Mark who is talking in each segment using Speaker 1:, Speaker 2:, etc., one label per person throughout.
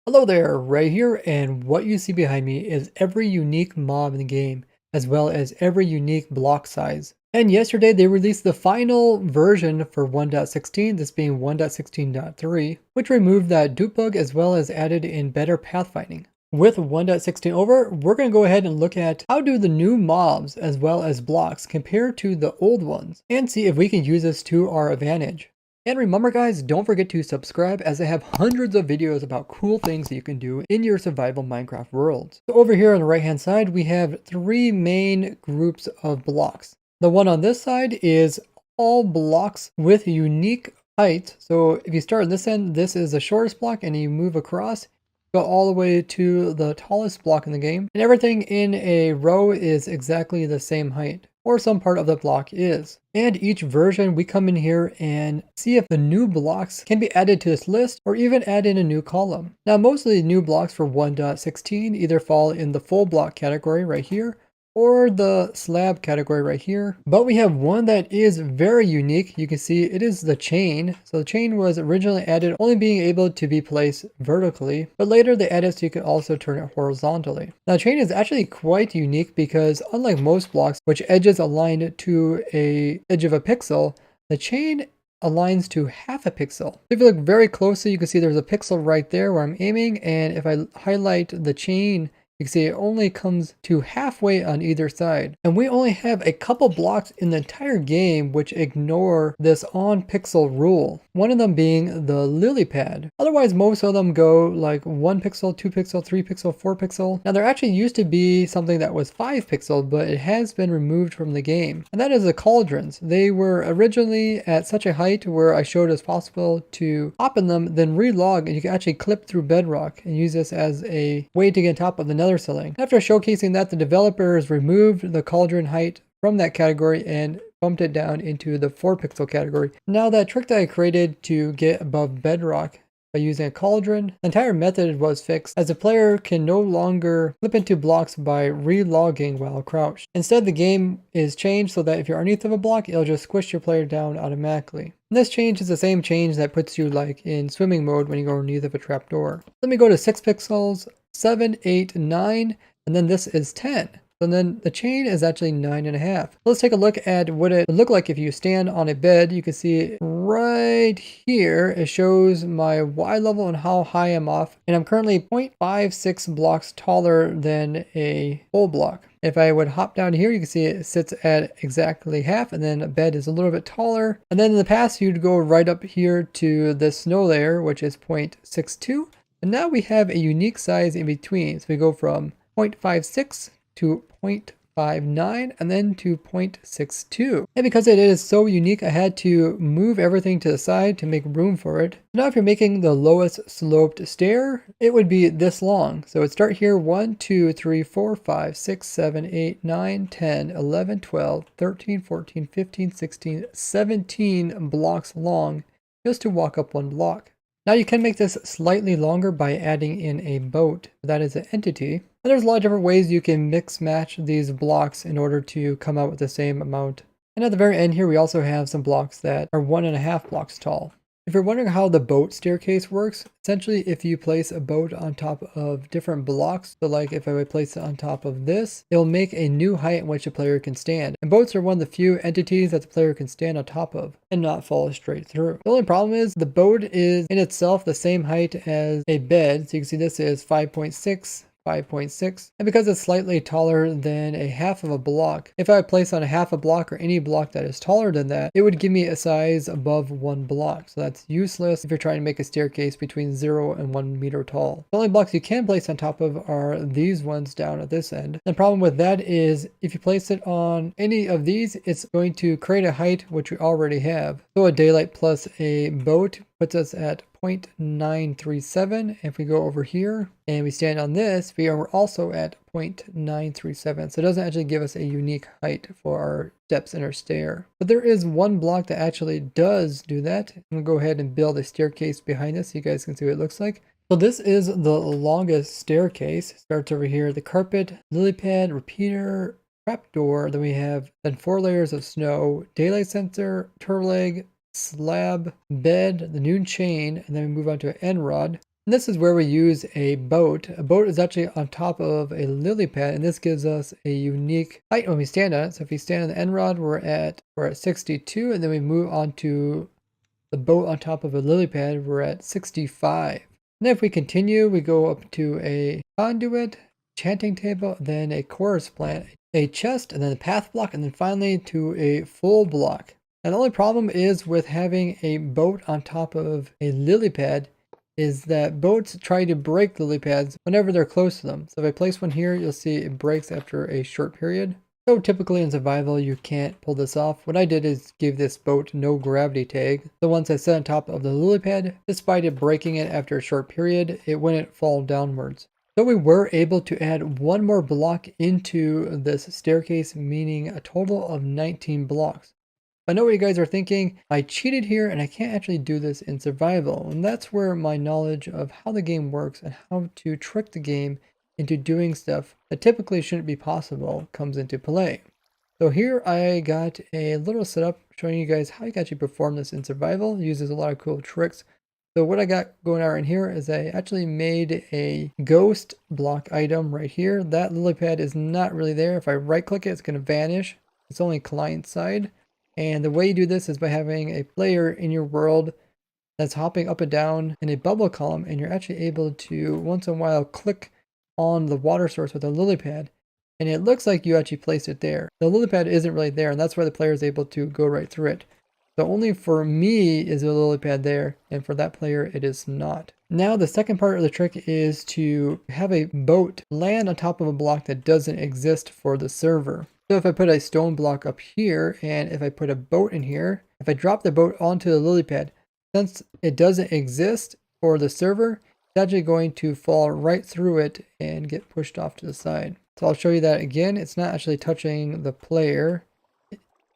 Speaker 1: Hello there, Ray here, and what you see behind me is every unique mob in the game, as well as every unique block size. And yesterday they released the final version for 1.16, this being 1.16.3, which removed that dupe bug as well as added in better pathfinding. With 1.16 over, we're going to go ahead and look at how do the new mobs as well as blocks compare to the old ones, and see if we can use this to our advantage. And remember guys, don't forget to subscribe as I have hundreds of videos about cool things that you can do in your survival Minecraft worlds. So over here on the right hand side, we have three main groups of blocks. The one on this side is all blocks with unique height. So if you start on this end, this is the shortest block and you move across, go all the way to the tallest block in the game. And everything in a row is exactly the same height, or some part of the block is. And each version we come in here and see if the new blocks can be added to this list or even add in a new column. Now most of the new blocks for 1.16 either fall in the full block category right here or the slab category right here. But we have one that is very unique. You can see it is the chain. So the chain was originally added only being able to be placed vertically, but later they added so you can also turn it horizontally. Now chain is actually quite unique because unlike most blocks, which edges aligned to a edge of a pixel, the chain aligns to half a pixel. If you look very closely, you can see there's a pixel right there where I'm aiming, and if I highlight the chain, you can see it only comes to halfway on either side. And we only have a couple blocks in the entire game which ignore this on pixel rule. One of them being the lily pad. Otherwise, most of them go like 1 pixel, 2 pixel, 3 pixel, 4 pixel. Now there actually used to be something that was 5 pixel, but it has been removed from the game. And that is the cauldrons. They were originally at such a height where I showed it's possible to hop in them, then relog, and you can actually clip through bedrock and use this as a way to get on top of the nether ceiling. After showcasing that, the developers removed the cauldron height from that category and bumped it down into the 4 pixel category. Now that trick that I created to get above bedrock by using a cauldron, the entire method was fixed as the player can no longer flip into blocks by relogging while crouched. Instead, the game is changed so that if you're underneath of a block, it'll just squish your player down automatically. And this change is the same change that puts you like in swimming mode when you go underneath of a trapdoor. Let me go to 6 pixels, 7, 8, 9, and then this is 10. And then the chain is actually 9.5. Let's take a look at what it would look like if you stand on a bed. You can see right here, it shows my Y level and how high I'm off. And I'm currently 0.56 blocks taller than a whole block. If I would hop down here, you can see it sits at exactly half, and then a bed is a little bit taller. And then in the past, you'd go right up here to the snow layer, which is 0.62. And now we have a unique size in between. So we go from 0.56 to 0.59 and then to 0.62. And because it is so unique, I had to move everything to the side to make room for it. Now if you're making the lowest sloped stair, it would be this long. So it would start here 1, 2, 3, 4, 5, 6, 7, 8, 9, 10, 11, 12, 13, 14, 15, 16, 17 blocks long just to walk up one block. Now you can make this slightly longer by adding in a boat. That is an entity. And there's a lot of different ways you can mix match these blocks in order to come out with the same amount. And at the very end here, we also have some blocks that are 1.5 blocks tall. If you're wondering how the boat staircase works, essentially if you place a boat on top of different blocks, so like if I would place it on top of this, it'll make a new height in which a player can stand. And boats are one of the few entities that the player can stand on top of and not fall straight through. The only problem is the boat is in itself the same height as a bed. So you can see this is 5.6. 5.6, and because it's slightly taller than a half of a block, if I place on a half a block or any block that is taller than that, it would give me a size above 1 block. So that's useless if you're trying to make a staircase between 0 and 1 meter tall. The only blocks you can place on top of are these ones down at this end. The problem with that is if you place it on any of these, it's going to create a height which we already have. So a daylight plus a boat puts us at 0.937. If we go over here and we stand on this, we are also at 0.937. So it doesn't actually give us a unique height for our steps in our stair. But there is one block that actually does do that. I'm gonna go ahead and build a staircase behind this so you guys can see what it looks like. So this is the longest staircase. It starts over here, the carpet, lily pad, repeater, trapdoor. Then we have 4 layers of snow, daylight sensor, turtle egg, slab, bed, the noon chain, and then we move on to an end rod. And this is where we use a boat. A boat is actually on top of a lily pad, and this gives us a unique height when we stand on it. So if we stand on the end rod, we're at 62, and then we move on to the boat on top of a lily pad, we're at 65. And then if we continue, we go up to a conduit, chanting table, then a chorus plant, a chest, and then a path block, and then finally to a full block. And the only problem is with having a boat on top of a lily pad is that boats try to break lily pads whenever they're close to them. So if I place one here, you'll see it breaks after a short period. So typically in survival, you can't pull this off. What I did is give this boat no gravity tag. So once I set on top of the lily pad, despite it breaking it after a short period, it wouldn't fall downwards. So we were able to add one more block into this staircase, meaning a total of 19 blocks. I know what you guys are thinking. I cheated here and I can't actually do this in survival. And that's where my knowledge of how the game works and how to trick the game into doing stuff that typically shouldn't be possible comes into play. So here I got a little setup showing you guys how you can actually perform this in survival. It uses a lot of cool tricks. So what I got going on in here is I actually made a ghost block item right here. That lily pad is not really there. If I right click it, it's going to vanish. It's only client side. And the way you do this is by having a player in your world that's hopping up and down in a bubble column, and you're actually able to once in a while click on the water source with a lily pad, and it looks like you actually placed it there. The lily pad isn't really there, and that's why the player is able to go right through it. So only for me is the lily pad there, and for that player it is not. Now the second part of the trick is to have a boat land on top of a block that doesn't exist for the server. So if I put a stone block up here, and if I put a boat in here, if I drop the boat onto the lily pad, since it doesn't exist for the server, it's actually going to fall right through it and get pushed off to the side. So I'll show you that again. It's not actually touching the player.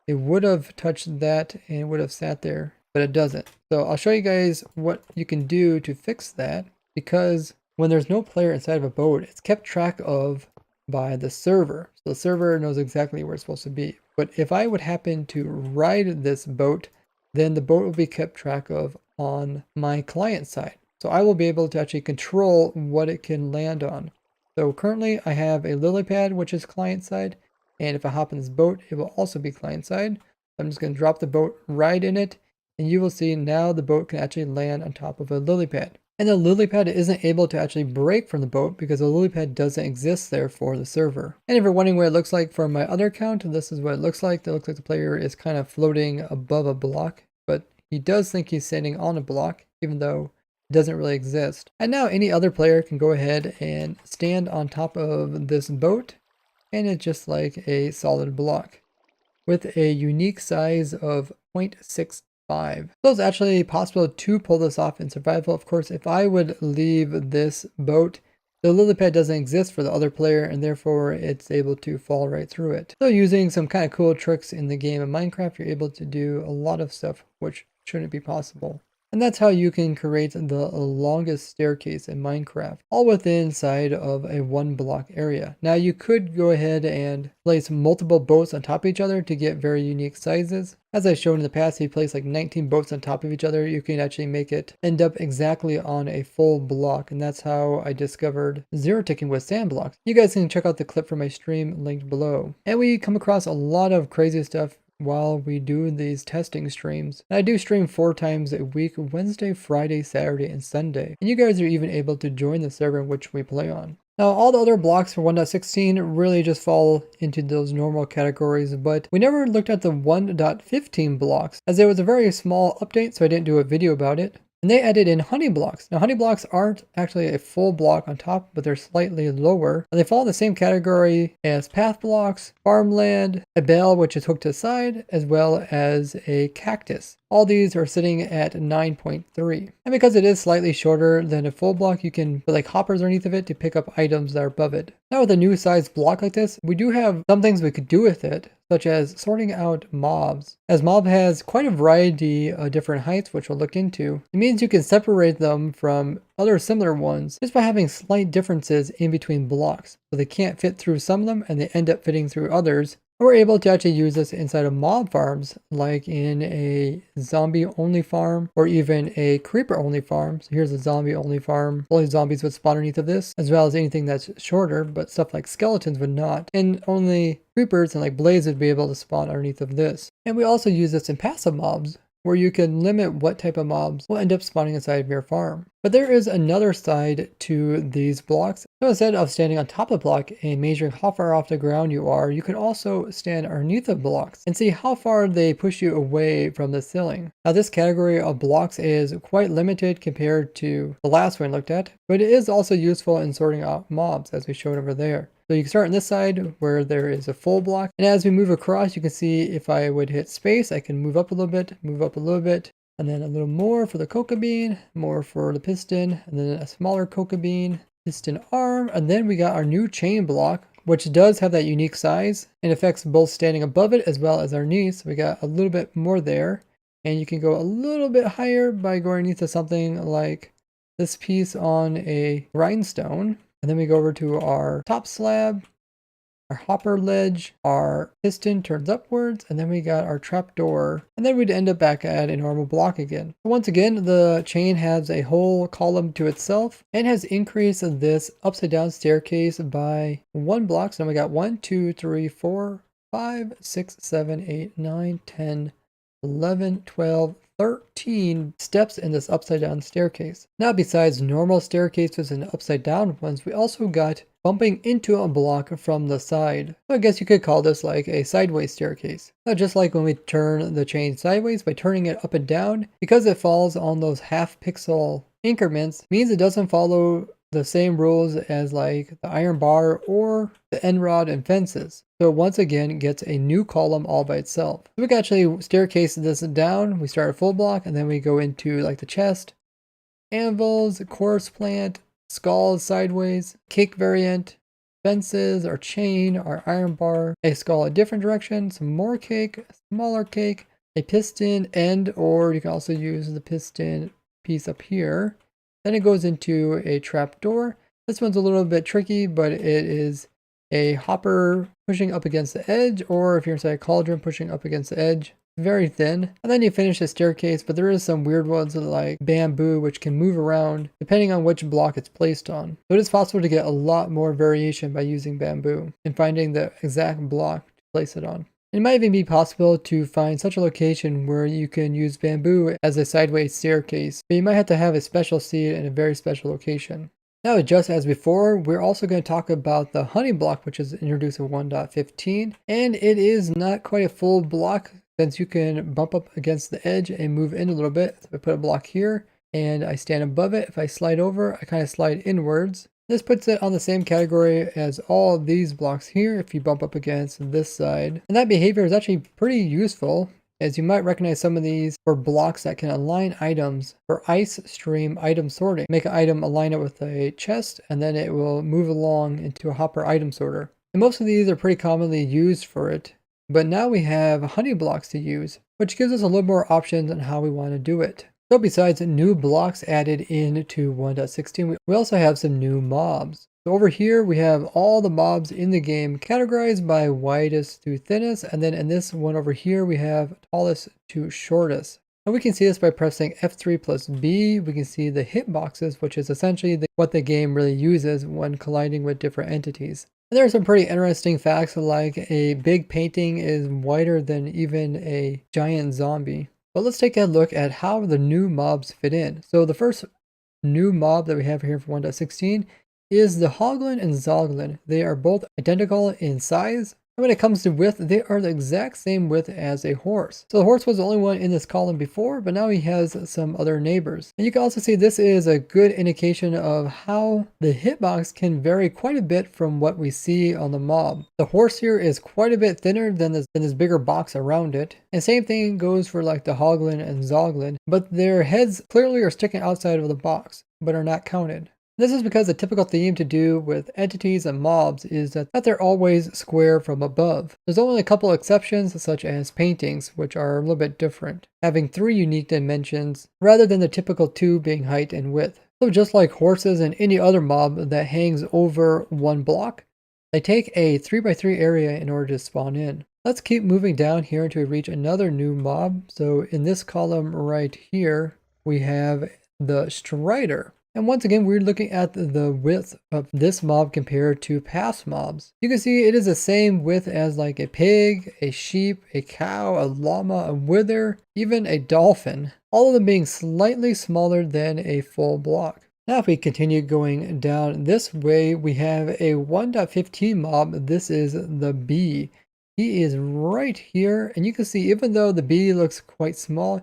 Speaker 1: It would have touched that and it would have sat there, but it doesn't. So I'll show you guys what you can do to fix that, because when there's no player inside of a boat, it's kept track of by the server. So the server knows exactly where it's supposed to be. But if I would happen to ride this boat, then the boat will be kept track of on my client side. So I will be able to actually control what it can land on. So currently I have a lily pad, which is client side. And if I hop in this boat, it will also be client side. I'm just going to drop the boat right in it. And you will see now the boat can actually land on top of a lily pad. And the lily pad isn't able to actually break from the boat because the lily pad doesn't exist there for the server. And if you're wondering what it looks like for my other account, this is what it looks like. It looks like the player is kind of floating above a block, but he does think he's standing on a block, even though it doesn't really exist. And now any other player can go ahead and stand on top of this boat, and it's just like a solid block with a unique size of 0.65. So it's actually possible to pull this off in survival. Of course, if I would leave this boat, the lily pad doesn't exist for the other player, and therefore it's able to fall right through it. So using some kind of cool tricks in the game of Minecraft, you're able to do a lot of stuff which shouldn't be possible. And that's how you can create the longest staircase in Minecraft, all within inside of a 1 block area. Now you could go ahead and place multiple boats on top of each other to get very unique sizes. As I've shown in the past, if you place like 19 boats on top of each other, you can actually make it end up exactly on a full block. And that's how I discovered zero ticking with sand blocks. You guys can check out the clip from my stream linked below. And we come across a lot of crazy stuff while we do these testing streams. And I do stream 4 times a week, Wednesday, Friday, Saturday, and Sunday. And you guys are even able to join the server in which we play on. Now, all the other blocks for 1.16 really just fall into those normal categories, but we never looked at the 1.15 blocks, as it was a very small update, so I didn't do a video about it. And they added in honey blocks. Now honey blocks aren't actually a full block on top, but they're slightly lower. And they fall in the same category as path blocks, farmland, a bell which is hooked to the side, as well as a cactus. All these are sitting at 9.3. And because it is slightly shorter than a full block, you can put like hoppers underneath of it to pick up items that are above it. Now with a new size block like this, we do have some things we could do with it, such as sorting out mobs. As mob has quite a variety of different heights, which we'll look into, it means you can separate them from other similar ones just by having slight differences in between blocks. So they can't fit through some of them and they end up fitting through others, We're able to actually use this inside of mob farms, like in a zombie-only farm, or even a creeper-only farm. So here's a zombie-only farm. Only zombies would spawn underneath of this, as well as anything that's shorter, but stuff like skeletons would not. And only creepers and like blazes would be able to spawn underneath of this. And we also use this in passive mobs, where you can limit what type of mobs will end up spawning inside of your farm. But there is another side to these blocks. So instead of standing on top of the block and measuring how far off the ground you are, you can also stand underneath the blocks and see how far they push you away from the ceiling. Now this category of blocks is quite limited compared to the last one I looked at, but it is also useful in sorting out mobs as we showed over there. So you can start on this side where there is a full block. And as we move across, you can see if I would hit space, I can move up a little bit, and then a little more for the coca bean, more for the piston, and then a smaller coca bean, piston arm. And then we got our new chain block, which does have that unique size and affects both standing above it as well as underneath. So we got a little bit more there. And you can go a little bit higher by going underneath to something like this piece on a grindstone. And then we go over to our top slab, our hopper ledge, our piston turns upwards, and then we got our trap door. And then we'd end up back at a normal block again. Once again, the chain has a whole column to itself and has increased this upside down staircase by 1 block. So now we got 1, 2, 3, 4, 5, 6, 7, 8, 9, 10, 11, 12, 13 steps in this upside down staircase. Now besides normal staircases and upside down ones, we also got bumping into a block from the side. So I guess you could call this like a sideways staircase. Now just like when we turn the chain sideways by turning it up and down, because it falls on those half pixel increments, means it doesn't follow the same rules as like the iron bar or the end rod and fences. So once again, gets a new column all by itself. So we can actually staircase this down. We start a full block and then we go into like the chest, anvils, course plant, skulls sideways, cake variant, fences, our chain, our iron bar, a skull a different direction, some more cake, smaller cake, a piston end, or you can also use the piston piece up here. Then it goes into a trap door. This one's a little bit tricky, but it is a hopper pushing up against the edge, or if you're inside a cauldron, pushing up against the edge. Very thin. And then you finish the staircase, but there is some weird ones like bamboo, which can move around depending on which block it's placed on. So it is possible to get a lot more variation by using bamboo and finding the exact block to place it on. It might even be possible to find such a location where you can use bamboo as a sideways staircase, but you might have to have a special seed in a very special location. Now, just as before, we're also going to talk about the honey block, which is introduced in 1.15, and it is not quite a full block since you can bump up against the edge and move in a little bit. So I put a block here and I stand above it. If I slide over, I kind of slide inwards. This puts it on the same category as all of these blocks here if you bump up against this side. And that behavior is actually pretty useful, as you might recognize some of these for blocks that can align items for ice stream item sorting. Make an item align it with a chest and then it will move along into a hopper item sorter. And most of these are pretty commonly used for it. But now we have honey blocks to use, which gives us a little more options on how we want to do it. So besides new blocks added into 1.16, we also have some new mobs. So over here we have all the mobs in the game categorized by widest to thinnest, and then in this one over here we have tallest to shortest. And we can see this by pressing F3 plus B. We can see the hitboxes, which is essentially what the game really uses when colliding with different entities. And there are some pretty interesting facts, like a big painting is wider than even a giant zombie. But let's take a look at how the new mobs fit in. So the first new mob that we have here for 1.16 is the Hoglin and Zoglin. They are both identical in size. And when it comes to width, they are the exact same width as a horse. So the horse was the only one in this column before, but now he has some other neighbors. And you can also see this is a good indication of how the hitbox can vary quite a bit from what we see on the mob. The horse here is quite a bit thinner than this bigger box around it. And same thing goes for like the Hoglin and Zoglin, but their heads clearly are sticking outside of the box, but are not counted. This is because the typical theme to do with entities and mobs is that they're always square from above. There's only a couple exceptions, such as paintings, which are a little bit different, having 3 unique dimensions rather than the typical 2 being height and width. So just like horses and any other mob that hangs over one block, They take a 3x3 area in order to spawn in. Let's keep moving down here until we reach another new mob. So in this column right here, we have the Strider. And once again, we're looking at the width of this mob compared to past mobs. You can see it is the same width as like a pig, a sheep, a cow, a llama, a wither, even a dolphin. All of them being slightly smaller than a full block. Now if we continue going down this way, we have a 1.15 mob. This is the bee. He is right here, and you can see even though the bee looks quite small,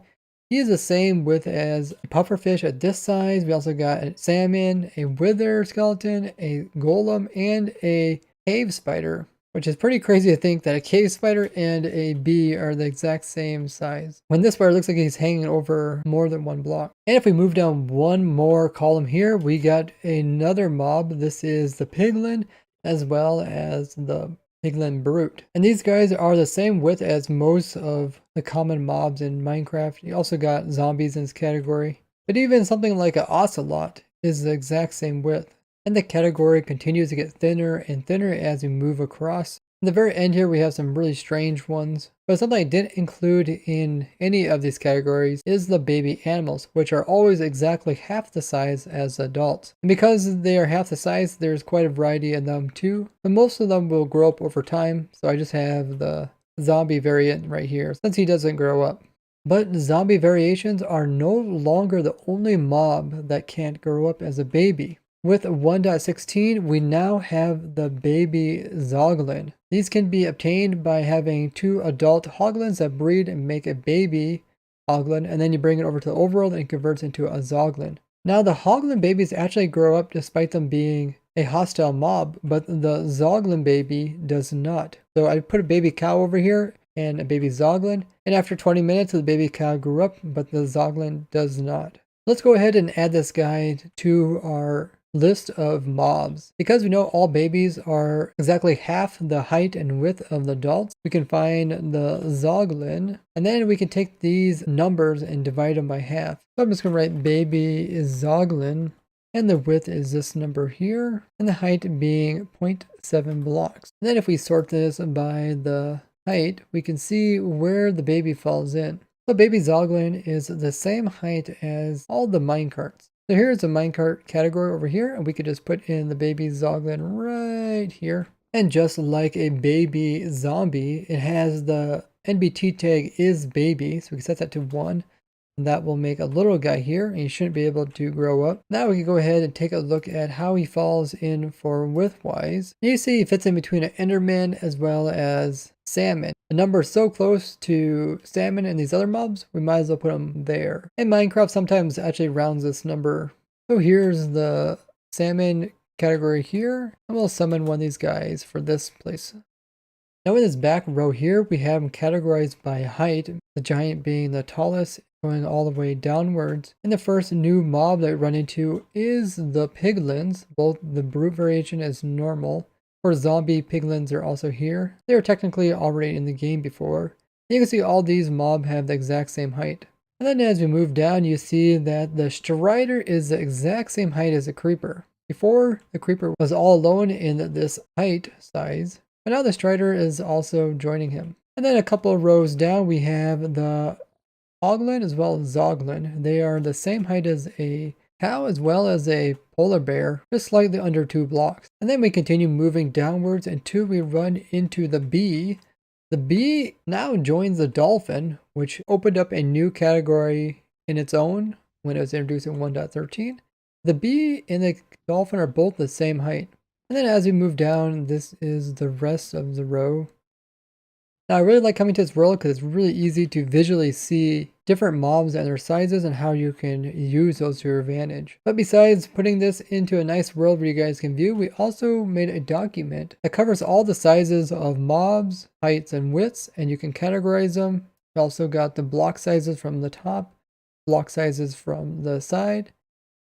Speaker 1: he is the same width as a pufferfish at this size. We also got a salmon, a wither skeleton, a golem, and a cave spider, which is pretty crazy to think that a cave spider and a bee are the exact same size, when this spider looks like he's hanging over more than one block. And if we move down one more column here, we got another mob. This is the piglin, as well as the piglin brute. And these guys are the same width as most of the common mobs in Minecraft. You also got zombies in this category. But even something like an ocelot is the exact same width. And the category continues to get thinner and thinner as we move across. In the very end here, we have some really strange ones. But something I didn't include in any of these categories is the baby animals, which are always exactly half the size as adults. And because they are half the size, there's quite a variety in them too. But most of them will grow up over time. So I just have the zombie variant right here, since he doesn't grow up. But zombie variations are no longer the only mob that can't grow up as a baby. With 1.16, we now have the baby zoglin. These can be obtained by having 2 adult hoglins that breed and make a baby hoglin, and then you bring it over to the overworld and it converts into a zoglin. Now the hoglin babies actually grow up despite them being a hostile mob, but the zoglin baby does not. So I put a baby cow over here and a baby zoglin, and after 20 minutes the baby cow grew up, but the zoglin does not. Let's go ahead and add this guy to our list of mobs. Because we know all babies are exactly half the height and width of the adults, we can find the zoglin, and then we can take these numbers and divide them by half. So I'm just going to write baby zoglin, and the width is this number here, and the height being 0.7 blocks. And then if we sort this by the height, we can see where the baby falls in. So baby zoglin is the same height as all the minecarts. So here's the minecart category over here, and we could just put in the baby zoglin right here. And just like a baby zombie, it has the NBT tag is baby, so we can set that to 1. And that will make a little guy here, and he shouldn't be able to grow up. Now we can go ahead and take a look at how he falls in for width-wise. You see he fits in between an enderman as well as salmon. The number is so close to salmon and these other mobs, we might as well put them there. And Minecraft sometimes actually rounds this number. So here's the salmon category here, and we'll summon one of these guys for this place. Now in this back row here, we have them categorized by height, the giant being the tallest, going all the way downwards. And the first new mob that we run into is the piglins. Both the brute variation is normal. For zombie piglins are also here. They are technically already in the game before. You can see all these mob have the exact same height. And then as we move down, you see that the Strider is the exact same height as the creeper. Before, the creeper was all alone in this height size, but now the Strider is also joining him. And then a couple of rows down, we have the hoglin as well as zoglin. They are the same height as a cow as well as a polar bear, just slightly under 2 blocks. And then we continue moving downwards until we run into the bee. The bee now joins the dolphin, which opened up a new category in its own when it was introduced in 1.13. The bee and the dolphin are both the same height. And then as we move down, this is the rest of the row. Now I really like coming to this world because it's really easy to visually see different mobs and their sizes and how you can use those to your advantage. But besides putting this into a nice world where you guys can view, we also made a document that covers all the sizes of mobs, heights, and widths, and you can categorize them. We also got the block sizes from the top, block sizes from the side,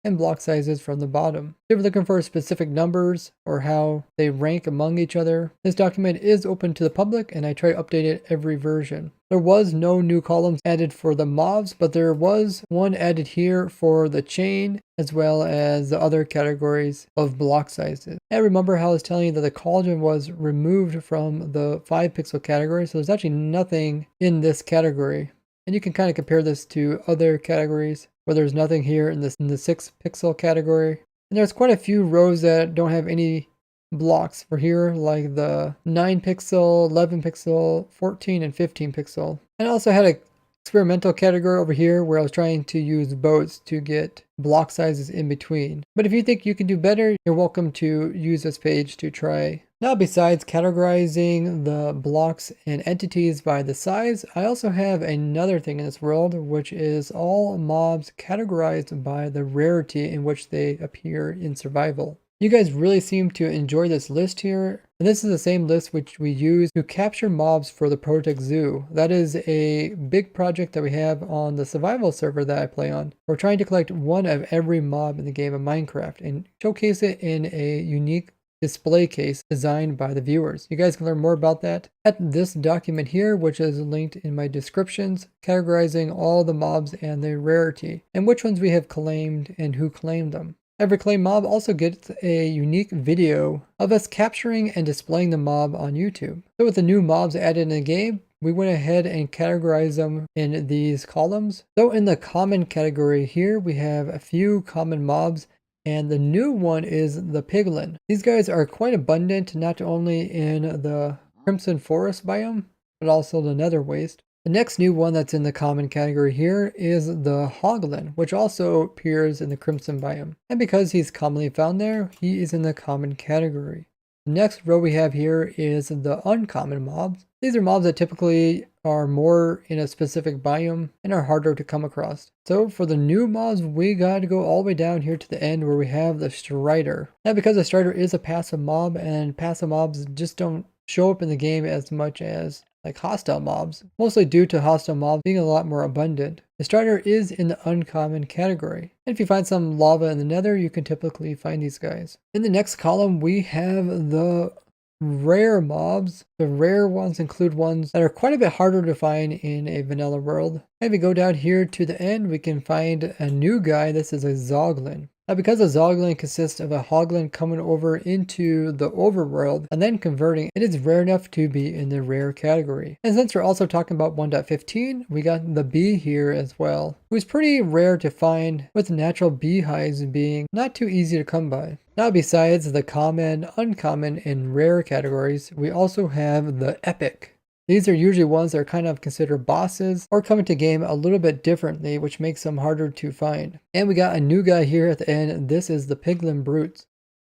Speaker 1: and block sizes from the bottom. If you're looking for specific numbers or how they rank among each other, this document is open to the public and I try to update it every version. There was no new columns added for the mobs, but there was one added here for the chain as well as the other categories of block sizes. And remember how I was telling you that the cauldron was removed from the 5 pixel category, so there's actually nothing in this category. And you can kind of compare this to other categories where there's nothing here in the 6 pixel category. And there's quite a few rows that don't have any blocks for here, like the 9 pixel, 11 pixel, 14 and 15 pixel. And I also had a experimental category over here where I was trying to use boats to get block sizes in between. But if you think you can do better, you're welcome to use this page to try. Now, besides categorizing the blocks and entities by the size, I also have another thing in this world, which is all mobs categorized by the rarity in which they appear in survival. You guys really seem to enjoy this list here, and this is the same list which we use to capture mobs for the ProtoTech Zoo. That is a big project that we have on the survival server that I play on. We're trying to collect one of every mob in the game of Minecraft and showcase it in a unique display case designed by the viewers. You guys can learn more about that at this document here, which is linked in my descriptions, categorizing all the mobs and their rarity, and which ones we have claimed and who claimed them. Every claimed mob also gets a unique video of us capturing and displaying the mob on YouTube. So with the new mobs added in the game, we went ahead and categorized them in these columns. So in the common category here, we have a few common mobs, and the new one is the piglin. These guys are quite abundant, not only in the Crimson Forest biome, but also the Nether Waste. The next new one that's in the common category here is the hoglin, which also appears in the Crimson biome. And because he's commonly found there, he is in the common category. The next row we have here is the uncommon mobs. These are mobs that typically are more in a specific biome and are harder to come across. So for the new mobs, we got to go all the way down here to the end where we have the Strider. Now because the Strider is a passive mob and passive mobs just don't show up in the game as much as like hostile mobs, mostly due to hostile mobs being a lot more abundant. The Strider is in the uncommon category. And if you find some lava in the nether, you can typically find these guys. In the next column, we have the rare mobs. The rare ones include ones that are quite a bit harder to find in a vanilla world. And if we go down here to the end, we can find a new guy. This is a zoglin. Now because a zoglin consists of a hoglin coming over into the overworld and then converting, it is rare enough to be in the rare category. And since we're also talking about 1.15, we got the bee here as well, who's pretty rare to find, with natural beehives being not too easy to come by. Now besides the common, uncommon, and rare categories, we also have the epic. These are usually ones that are kind of considered bosses or come into game a little bit differently, which makes them harder to find. And we got a new guy here at the end. This is the piglin brutes.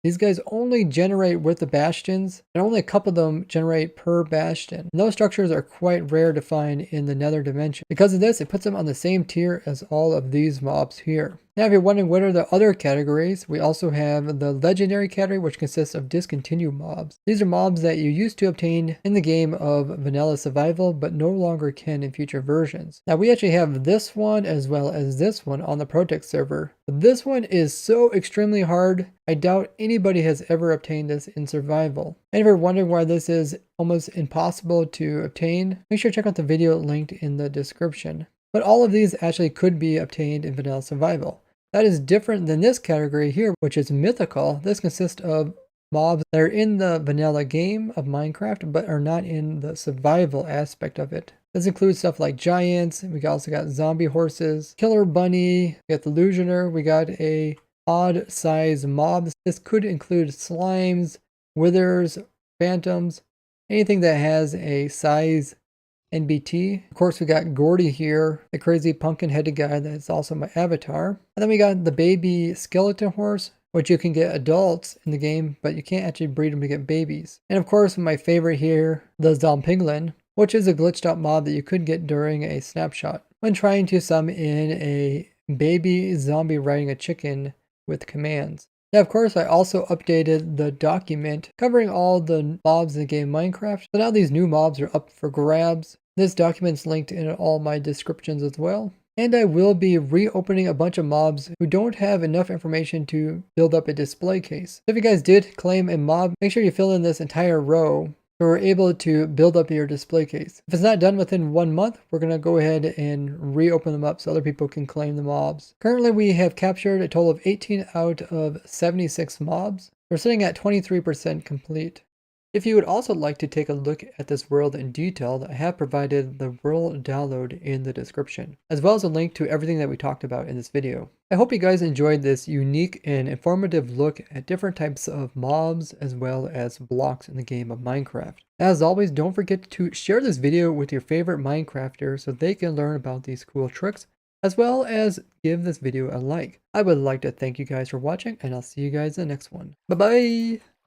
Speaker 1: These guys only generate with the bastions, and only a couple of them generate per bastion. And those structures are quite rare to find in the nether dimension. Because of this, it puts them on the same tier as all of these mobs here. Now, if you're wondering what are the other categories, we also have the legendary category, which consists of discontinued mobs. These are mobs that you used to obtain in the game of vanilla survival, but no longer can in future versions. Now, we actually have this one as well as this one on the ProtoTech server. But this one is so extremely hard, I doubt anybody has ever obtained this in survival. And if you're wondering why this is almost impossible to obtain, make sure to check out the video linked in the description. But all of these actually could be obtained in vanilla survival. That is different than this category here, which is mythical. This consists of mobs that are in the vanilla game of Minecraft, but are not in the survival aspect of it. This includes stuff like giants. We also got zombie horses, killer bunny, we got the illusioner, we got a odd size mob. This could include slimes, withers, phantoms, anything that has a size NBT. Of course, we got Gordy here, the crazy pumpkin headed guy that's also my avatar. And then we got the baby skeleton horse, which you can get adults in the game, but you can't actually breed them to get babies. And of course, my favorite here, the Zompiglin, which is a glitched out mob that you could get during a snapshot when trying to summon in a baby zombie riding a chicken with commands. Now, of course, I also updated the document covering all the mobs in the game Minecraft. So now these new mobs are up for grabs. This document's linked in all my descriptions as well. And I will be reopening a bunch of mobs who don't have enough information to build up a display case. So if you guys did claim a mob, make sure you fill in this entire row so we're able to build up your display case. If it's not done within 1 month, we're going to go ahead and reopen them up so other people can claim the mobs. Currently, we have captured a total of 18 out of 76 mobs. We're sitting at 23% complete. If you would also like to take a look at this world in detail, I have provided the world download in the description, as well as a link to everything that we talked about in this video. I hope you guys enjoyed this unique and informative look at different types of mobs as well as blocks in the game of Minecraft. As always, don't forget to share this video with your favorite Minecrafters so they can learn about these cool tricks, as well as give this video a like. I would like to thank you guys for watching, and I'll see you guys in the next one. Bye bye!